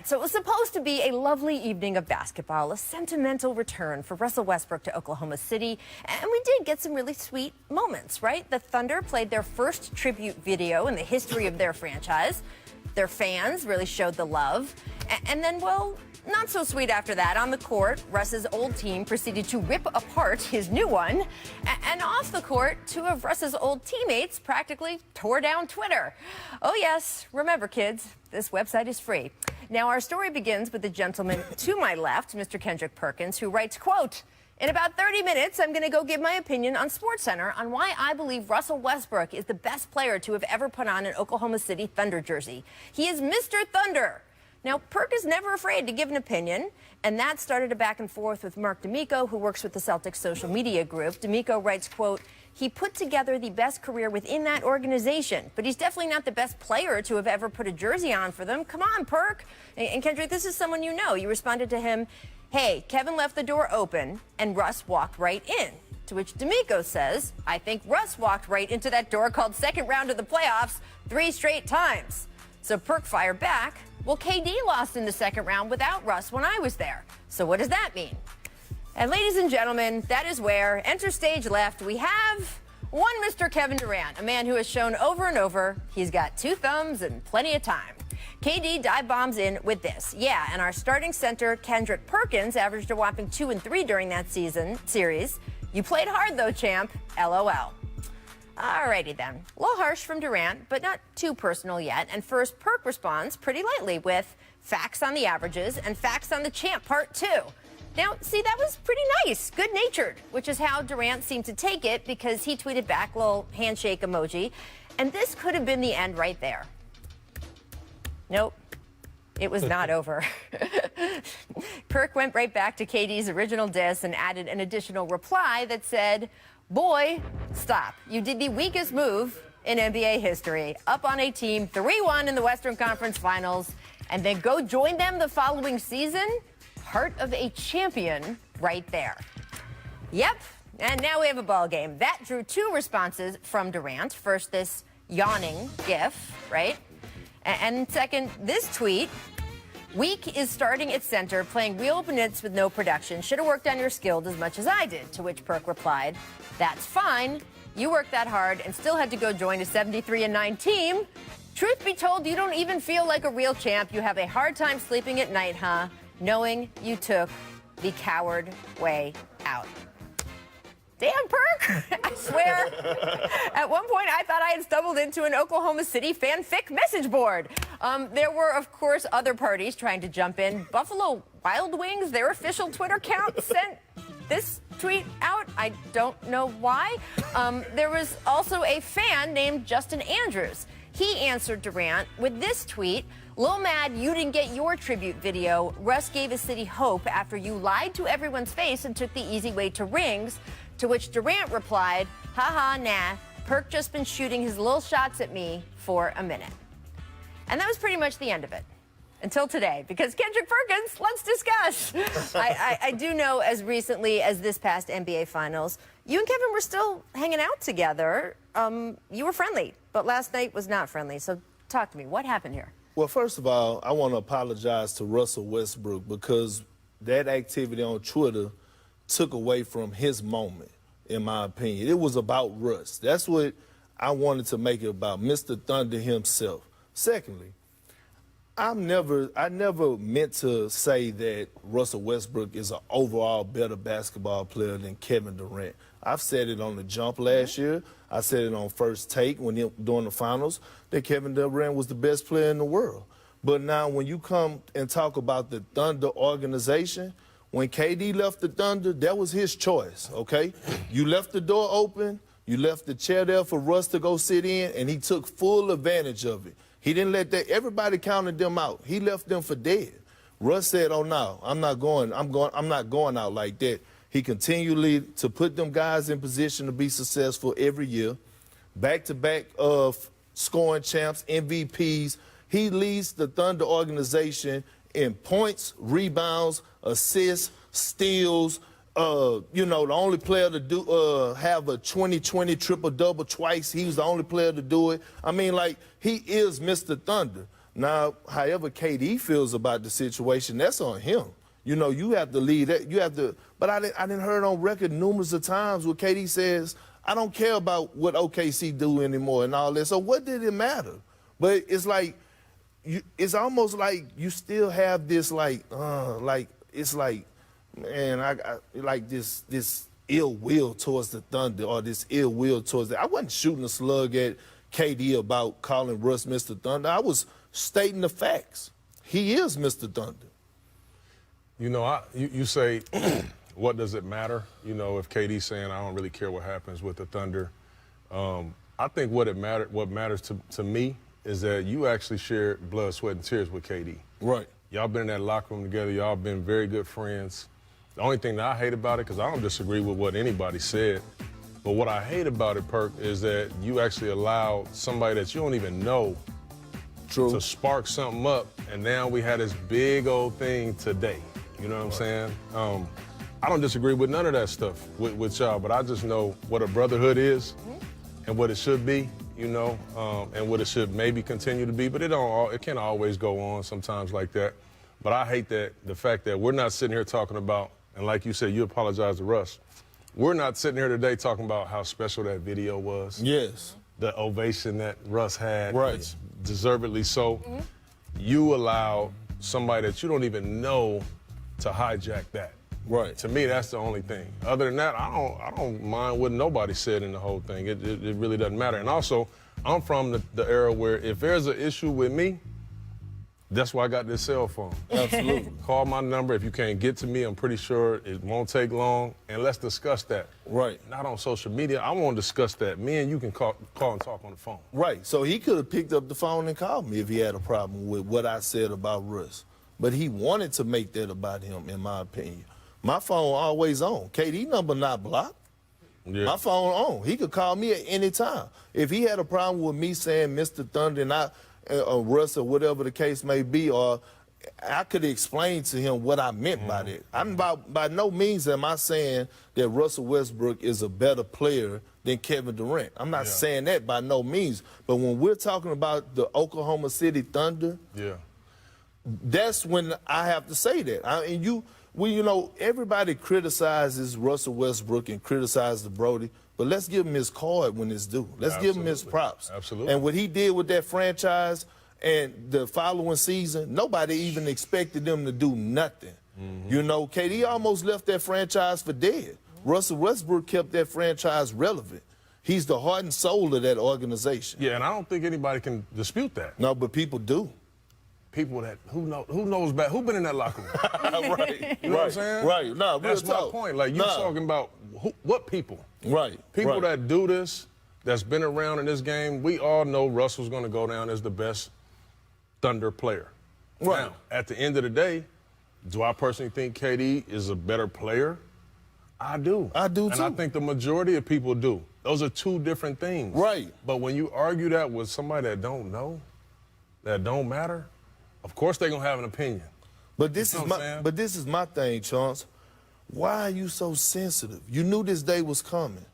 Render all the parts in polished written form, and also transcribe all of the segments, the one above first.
So it was supposed to be a lovely evening of basketball, a sentimental return for Russell Westbrook to Oklahoma City. And we did get some really sweet moments, right? The Thunder played their first tribute video in the history of their franchise. Their fans really showed the love. And then, well, not so sweet after that. On the court, Russ's old team proceeded to rip apart his new one. And off the court, two of Russ's old teammates practically tore down Twitter. Oh, yes, remember, kids, this website is free. Now, our story begins with the gentleman to my left, Mr. Kendrick Perkins, who writes, quote, "In about 30 minutes, I'm going to go give my opinion on SportsCenter on why I believe Russell Westbrook is the best player to have ever put on an Oklahoma City Thunder jersey. He is Mr. Thunder." Now, Perk is never afraid to give an opinion, and that started a back and forth with Mark D'Amico, who works with the Celtics social media group. D'Amico writes, quote, "He put together the best career within that organization, but he's definitely not the best player to have ever put a jersey on for them. Come on, Perk." And Kendrick, this is someone you know. You responded to him, "Hey, Kevin left the door open, and Russ walked right in." To which D'Amico says, "I think Russ walked right into that door called second round of the playoffs 3 straight times." So Perk fired back, "Well, KD lost in the second round without Russ when I was there. So what does that mean?" And ladies and gentlemen, that is where, enter stage left, we have one Mr. Kevin Durant, a man who has shown over and over he's got 2 thumbs and plenty of time. KD dive bombs in with this. Yeah, and our starting center, Kendrick Perkins, averaged a whopping 2 and 3 during that series. "You played hard, though, champ. LOL." Alrighty then. A little harsh from Durant, but not too personal yet. And first, Perk responds pretty lightly with facts on the averages and facts on the champ part 2. Now, see, that was pretty nice, good-natured, which is how Durant seemed to take it because he tweeted back a little handshake emoji. And this could have been the end right there. Nope. It was not over. Perk went right back to KD's original diss and added an additional reply that said, "Boy, stop. You did the weakest move in NBA history. Up on a team 3-1 in the Western Conference Finals, and then go join them the following season? Heart of a champion right there." Yep, and now we have a ball game. That drew 2 responses from Durant. First, this yawning gif, right? And second, this tweet. "Weak is starting at center, playing real minutes with no production. Should have worked on your skills as much as I did." To which Perk replied, "That's fine. You worked that hard and still had to go join a 73-9 team. Truth be told, you don't even feel like a real champ. You have a hard time sleeping at night, huh? Knowing you took the coward way out." Damn, Perk. I swear. At one point, I thought I had stumbled into an Oklahoma City fanfic message board. There were, of course, other parties trying to jump in. Buffalo Wild Wings, their official Twitter account, sent this tweet out. I don't know why. There was also a fan named Justin Andrews. He answered Durant with this tweet. "Lil mad you didn't get your tribute video. Russ gave his city hope after you lied to everyone's face and took the easy way to rings." To which Durant replied, "Haha, nah. Perk just been shooting his little shots at me for a minute." And that was pretty much the end of it. Until today, because Kendrick Perkins, let's discuss. I do know as recently as this past NBA Finals, you and Kevin were still hanging out together. You were friendly, but last night was not friendly. So talk to me. What happened here? Well, first of all, I want to apologize to Russell Westbrook because that activity on Twitter took away from his moment, in my opinion. It was about Russ. That's what I wanted to make it about, Mr. Thunder himself. Secondly, I never meant to say that Russell Westbrook is an overall better basketball player than Kevin Durant. I've said it on the jump last year. I said it on First Take during the finals that Kevin Durant was the best player in the world. But now when you come and talk about the Thunder organization, when KD left the Thunder, that was his choice, okay? You left the door open, you left the chair there for Russ to go sit in, and he took full advantage of it. He didn't let everybody counted them out. He left them for dead. Russ said, "Oh no, I'm not going out like that." He continually to put them guys in position to be successful every year. Back-to-back of scoring champs, MVPs. He leads the Thunder organization in points, rebounds, assists, steals. The only player to have a 20-20 triple-double twice. He was the only player to do it. I mean, like, he is Mr. Thunder. Now, however KD feels about the situation, that's on him. You know, you have to lead that. You have to. But I didn't heard on record numerous of times where KD says, "I don't care about what OKC do anymore and all that." So what did it matter? But it's like, it's almost like you still have this it's like, man, I like this ill will towards the Thunder, or this ill will towards I wasn't shooting a slug at KD about calling Russ Mr. Thunder. I was stating the facts. He is Mr. Thunder. You know, you say, what does it matter? You know, if KD's saying, I don't really care what happens with the Thunder. I think what matters to me is that you actually shared blood, sweat, and tears with KD. Right. Y'all been in that locker room together. Y'all been very good friends. The only thing that I hate about it, because I don't disagree with what anybody said, but what I hate about it, Perk, is that you actually allowed somebody that you don't even know to spark something up, and now we had this big old thing today. You know what I'm saying? I don't disagree with none of that stuff with y'all, but I just know what a brotherhood is and what it should be, you know, and what it should maybe continue to be, but it can't always go on sometimes like that. But I hate the fact that we're not sitting here talking about, and like you said, you apologize to Russ. We're not sitting here today talking about how special that video was. Yes. The ovation that Russ had. Right. It's deservedly so. You allow somebody that you don't even know to hijack that. Right. To me, that's the only thing. Other than that, I don't mind what nobody said in the whole thing. It really doesn't matter. And also, I'm from the era where if there's an issue with me, that's why I got this cell phone. Absolutely. Call my number. If you can't get to me, I'm pretty sure it won't take long. And let's discuss that. Right. Not on social media. I want to discuss that. Me and you can call and talk on the phone. Right. So he could have picked up the phone and called me if he had a problem with what I said about Russ. But he wanted to make that about him, in my opinion. My phone always on. KD number not blocked. Yeah. My phone on. He could call me at any time. If he had a problem with me saying Mr. Thunder and Russ or whatever the case may be, or I could explain to him what I meant by that. I'm by no means am I saying that Russell Westbrook is a better player than Kevin Durant. I'm not saying that by no means. But when we're talking about the Oklahoma City Thunder, that's when I have to say that. You know, everybody criticizes Russell Westbrook and criticizes Brody, but let's give him his card when it's due. Let's give him his props. Absolutely. And what he did with that franchise and the following season, nobody even expected them to do nothing. You know, KD almost left that franchise for dead. Russell Westbrook kept that franchise relevant. He's the heart and soul of that organization. Yeah, and I don't think anybody can dispute that. No, but people do. People that who knows better, who been in that locker room. Right. You know what I'm saying? Right. No, that's my point. Like, you're talking about what people? Right. People that do this, that's been around in this game, we all know Russell's going to go down as the best Thunder player. Right. Now, at the end of the day, do I personally think KD is a better player? I do. I do, and too. I think the majority of people do. Those are two different things. Right. But when you argue that with somebody that don't know, that don't matter, of course they're going to have an opinion. But this is my thing, Chance. Why are you so sensitive? You knew this day was coming.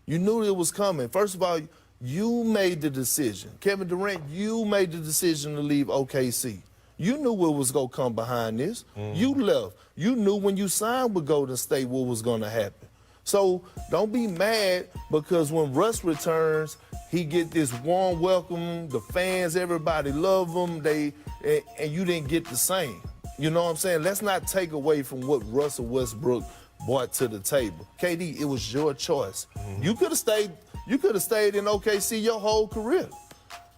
You knew it was coming. First of all, you made the decision. Kevin Durant, you made the decision to leave OKC. You knew what was going to come behind this. You left. You knew when you signed with Golden State what was going to happen. So don't be mad because when Russ returns, he get this warm welcome. The fans, everybody love him. And you didn't get the same. You know what I'm saying? Let's not take away from what Russell Westbrook brought to the table. KD, it was your choice. You could have stayed. You could have stayed in OKC your whole career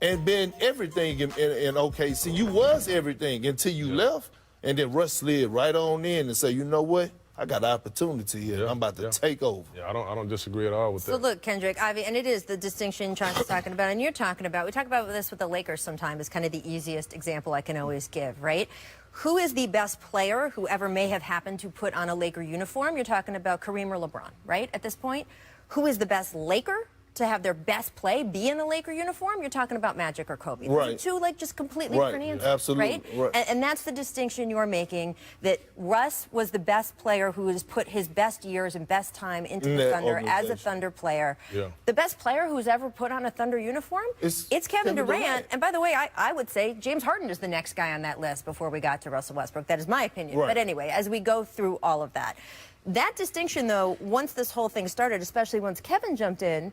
and been everything in OKC. You was everything until you left, and then Russ slid right on in and say, you know what? I got an opportunity here. I'm about to take over. Yeah, I don't disagree at all with that. So look, Kendrick, Ivy, and it is the distinction Chance is talking about, and you're talking about. We talk about this with the Lakers sometimes. It's kind of the easiest example I can always give, right? Who is the best player who ever may have happened to put on a Laker uniform? You're talking about Kareem or LeBron, right, at this point? Who is the best Laker to have their best play be in the Laker uniform, you're talking about Magic or Kobe. Right. Those are two, like, just completely Right. different answers. Absolutely. Right? Right. And that's the distinction you're making, that Russ was the best player who has put his best years and best time into the that Thunder as a organization. Thunder player. Yeah. The best player who's ever put on a Thunder uniform, it's Kevin Durant. And by the way, I would say James Harden is the next guy on that list before we got to Russell Westbrook. That is my opinion. Right. But anyway, as we go through all of that, that distinction, though, once this whole thing started, especially once Kevin jumped in,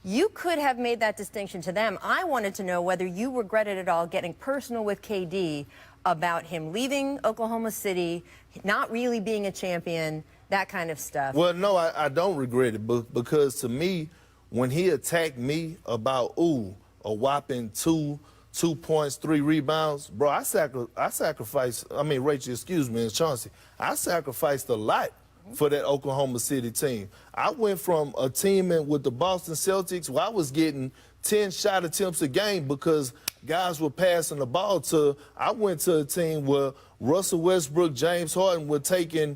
you could have made that distinction to them. I wanted to know whether you regretted at all getting personal with KD about him leaving Oklahoma City, not really being a champion, that kind of stuff. Well, no, I don't regret it, because to me, when he attacked me about, a whopping 2 points, 3 rebounds, bro, I sacrificed, Rachel, excuse me, and Chauncey, I sacrificed a lot for that Oklahoma City team. I went from a team with the Boston Celtics where I was getting 10 shot attempts a game because guys were passing the ball to, I went to a team where Russell Westbrook, James Harden were taking,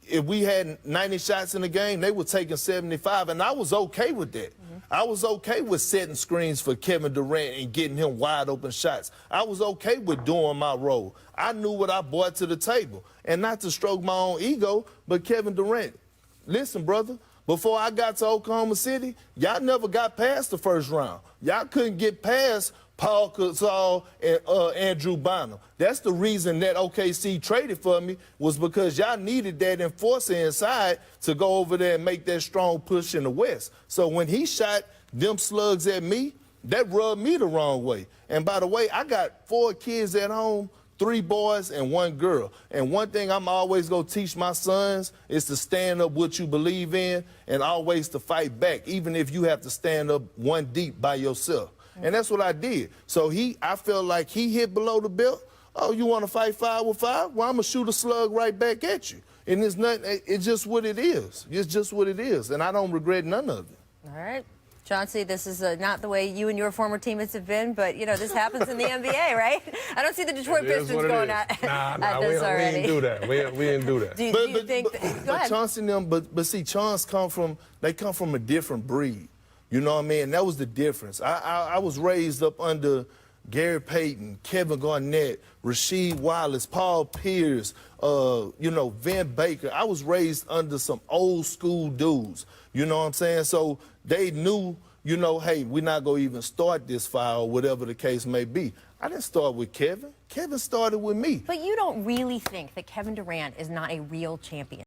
if we had 90 shots in the game, they were taking 75, and I was okay with that. I was okay with setting screens for Kevin Durant and getting him wide open shots. I was okay with doing my role. I knew what I brought to the table. And not to stroke my own ego, but Kevin Durant, listen, brother, before I got to Oklahoma City, y'all never got past the first round. Y'all couldn't get past Paul Gasol and Andrew Bynum. That's the reason that OKC traded for me, was because y'all needed that enforcer inside to go over there and make that strong push in the West. So when he shot them slugs at me, that rubbed me the wrong way. And by the way, I got 4 kids at home, 3 boys and 1 girl. And one thing I'm always going to teach my sons is to stand up what you believe in and always to fight back, even if you have to stand up 1 deep by yourself. And that's what I did. So I felt like he hit below the belt. Oh, you want to fight 5 with 5? Well, I'm going to shoot a slug right back at you. And it's nothing, it's just what it is. It's just what it is. And I don't regret none of it. All right. Chauncey, this is not the way you and your former teammates have been, but, you know, this happens in the NBA, right? I don't see the Detroit Pistons going at this already. We didn't do that. We didn't do that. Do you think go ahead. Chauncey and them, but see, Chauncey come from a different breed. You know what I mean? And that was the difference. I was raised up under Gary Payton, Kevin Garnett, Rasheed Wallace, Paul Pierce, Vin Baker. I was raised under some old school dudes. You know what I'm saying? So they knew, hey, we're not going to even start this fire or whatever the case may be. I didn't start with Kevin. Kevin started with me. But you don't really think that Kevin Durant is not a real champion?